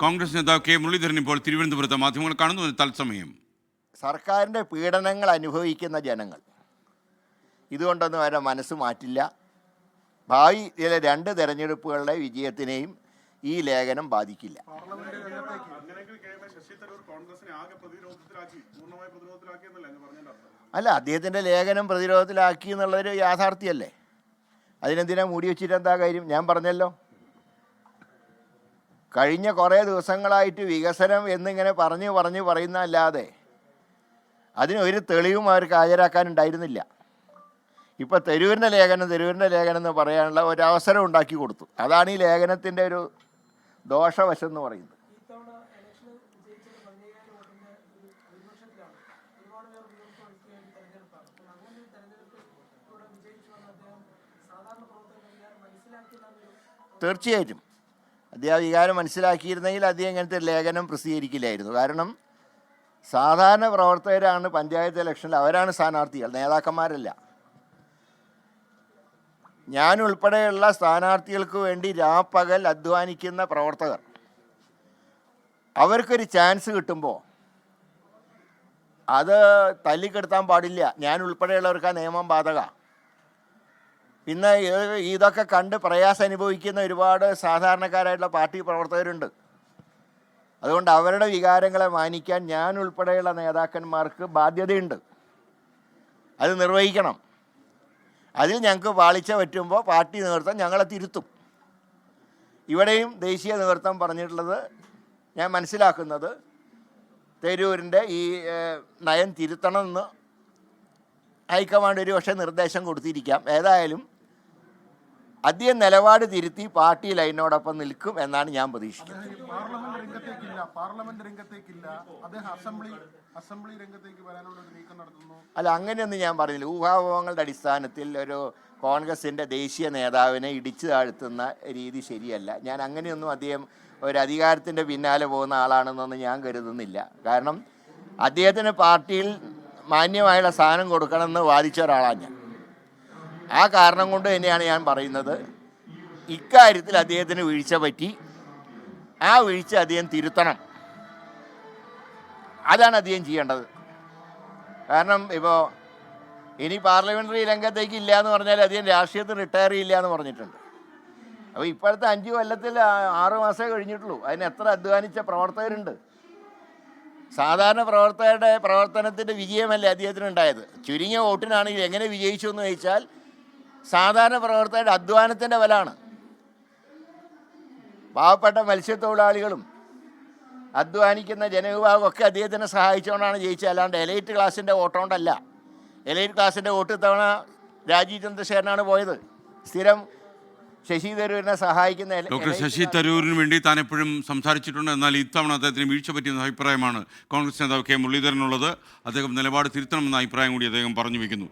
കോൺഗ്രസ് നേതാവ് കെ മുരളീധരൻ ഇപ്പോൾ തിരുവനന്തപുരത്ത് മാധ്യമങ്ങൾ കാണുന്നു. തത്സമയം സർക്കാരിൻ്റെ പീഡനങ്ങൾ അനുഭവിക്കുന്ന ജനങ്ങൾ ഇതുകൊണ്ടൊന്നും അവരെ മനസ്സ് മാറ്റില്ല. ഭാവിയിലെ 2 തെരഞ്ഞെടുപ്പുകളുടെ വിജയത്തിനെയും ഈ ലേഖനം ബാധിക്കില്ല. അല്ല, അദ്ദേഹത്തിൻ്റെ ലേഖനം പ്രതിരോധത്തിലാക്കി എന്നുള്ളൊരു യാഥാർത്ഥ്യമല്ലേ. അതിനെന്തിനാ മൂടി വെച്ചിട്ട് എന്താ കാര്യം? ഞാൻ പറഞ്ഞല്ലോ, കഴിഞ്ഞ കുറേ ദിവസങ്ങളായിട്ട് വികസനം എന്നിങ്ങനെ പറയുന്നതല്ലാതെ അതിനൊരു തെളിവും അവർക്ക് ഹാജരാക്കാനുണ്ടായിരുന്നില്ല. ഇപ്പോൾ തെരൂരിൻ്റെ ലേഖനം എന്ന് പറയാനുള്ള ഒരവസരം ഉണ്ടാക്കി കൊടുത്തു. അതാണ് ഈ ലേഖനത്തിൻ്റെ ഒരു ദോഷവശം എന്ന് പറയുന്നത്. തീർച്ചയായിട്ടും അദ്ദേഹം വികാരം മനസ്സിലാക്കിയിരുന്നെങ്കിൽ അദ്ദേഹം ഇങ്ങനത്തെ ലേഖനം പ്രസിദ്ധീകരിക്കില്ലായിരുന്നു. കാരണം സാധാരണ പ്രവർത്തകരാണ് പഞ്ചായത്ത് ഇലക്ഷനിൽ, അവരാണ് സ്ഥാനാർത്ഥികൾ, നേതാക്കന്മാരല്ല. ഞാനുൾപ്പെടെയുള്ള സ്ഥാനാർത്ഥികൾക്ക് വേണ്ടി രാപ്പകൽ അധ്വാനിക്കുന്ന പ്രവർത്തകർ, അവർക്കൊരു ചാൻസ് കിട്ടുമ്പോൾ അത് തല്ലിക്കെടുത്താൻ പാടില്ല. ഞാനുൾപ്പെടെയുള്ളവർക്ക് ആ നിയമം ബാധക. പിന്നെ ഇതൊക്കെ കണ്ട് പ്രയാസം അനുഭവിക്കുന്ന ഒരുപാട് സാധാരണക്കാരായിട്ടുള്ള പാർട്ടി പ്രവർത്തകരുണ്ട്. അതുകൊണ്ട് അവരുടെ വികാരങ്ങളെ മാനിക്കാൻ ഞാൻ ഉൾപ്പെടെയുള്ള നേതാക്കന്മാർക്ക് ബാധ്യതയുണ്ട്. അത് നിർവഹിക്കണം. അതിൽ ഞങ്ങൾക്ക് പാളിച്ച പറ്റുമ്പോൾ പാർട്ടി നേതൃത്വം ഞങ്ങളെ തിരുത്തും. ഇവിടെയും ദേശീയ നേതൃത്വം പറഞ്ഞിട്ടുള്ളത് ഞാൻ മനസ്സിലാക്കുന്നത്, തരൂരിൻ്റെ ഈ നയം തിരുത്തണമെന്ന് ഹൈക്കമാൻഡ് ഒരു പക്ഷേ നിർദ്ദേശം കൊടുത്തിരിക്കാം. ഏതായാലും അദ്ദേഹം നിലപാട് തിരുത്തി പാർട്ടി ലൈനോടൊപ്പം നിൽക്കും എന്നാണ് ഞാൻ പ്രതീക്ഷിക്കുന്നത്. അല്ല, അങ്ങനെയൊന്നും ഞാൻ പറഞ്ഞില്ല. ഊഹാപോഹങ്ങളുടെ അടിസ്ഥാനത്തിൽ ഒരു കോൺഗ്രസിൻ്റെ ദേശീയ നേതാവിനെ ഇടിച്ചു താഴ്ത്തുന്ന രീതി ശരിയല്ല. ഞാൻ അങ്ങനെയൊന്നും അദ്ദേഹം ഒരു അധികാരത്തിൻ്റെ പിന്നാലെ പോകുന്ന ആളാണെന്നൊന്നും ഞാൻ കരുതുന്നില്ല. കാരണം അദ്ദേഹത്തിന് പാർട്ടിയിൽ മാന്യമായുള്ള സ്ഥാനം കൊടുക്കണമെന്ന് വാദിച്ച ഒരാളാണ് ഞാൻ. ആ കാരണം കൊണ്ട് തന്നെയാണ് ഞാൻ പറയുന്നത്, ഇക്കാര്യത്തിൽ അദ്ദേഹത്തിന് വീഴ്ച പറ്റി. ആ വീഴ്ച അദ്ദേഹം തിരുത്തണം. അതാണ് അദ്ദേഹം ചെയ്യേണ്ടത്. കാരണം ഇപ്പോൾ ഇനി പാർലമെൻ്ററി രംഗത്തേക്ക് ഇല്ല എന്ന് പറഞ്ഞാൽ അദ്ദേഹം രാഷ്ട്രീയത്തിൽ റിട്ടയർ ചെയ്യില്ല എന്ന് പറഞ്ഞിട്ടുണ്ട്. അപ്പോൾ ഇപ്പോഴത്തെ 5 കൊല്ലത്തിൽ 6 മാസമേ കഴിഞ്ഞിട്ടുള്ളൂ. അതിന് എത്ര അധ്വാനിച്ച പ്രവർത്തകരുണ്ട്. സാധാരണ പ്രവർത്തകരുടെ പ്രവർത്തനത്തിൻ്റെ വിജയമല്ലേ അദ്ദേഹത്തിനുണ്ടായത്. ചുരുങ്ങിയ വോട്ടിനാണെങ്കിൽ എങ്ങനെ വിജയിച്ചു എന്ന് ചോദിച്ചാൽ സാധാരണ പ്രവർത്തകരുടെ അധ്വാനത്തിൻ്റെ ബലമാണ്. പാവപ്പെട്ട മത്സ്യത്തൊഴിലാളികളും അധ്വാനിക്കുന്ന ജനവിഭാഗമൊക്കെ അദ്ദേഹത്തിനെ സഹായിച്ചുകൊണ്ടാണ് ജയിച്ചത്. അല്ലാണ്ട് എലൈറ്റ് ക്ലാസിൻ്റെ വോട്ടുകൊണ്ടല്ല. എലൈറ്റ് ക്ലാസിൻ്റെ വോട്ട് ഇത്തവണ രാജീവ് ചന്ദ്രശേഖരനാണ് പോയത്. സ്ഥിരം ശശി തരൂരിനെ സഹായിക്കുന്ന ഡോക്ടർ ശശി തരൂരിന് വേണ്ടി താൻ എപ്പോഴും സംസാരിച്ചിട്ടുണ്ട്. എന്നാൽ ഇത്തവണ അദ്ദേഹത്തിന് വീഴ്ച പറ്റിയെന്ന അഭിപ്രായമാണ് കോൺഗ്രസ് നേതാവ് കെ മുരളീധരനുള്ളത്. അദ്ദേഹം നിലപാട് തിരുത്തണമെന്ന അഭിപ്രായം കൂടി അദ്ദേഹം പറഞ്ഞു വയ്ക്കുന്നു.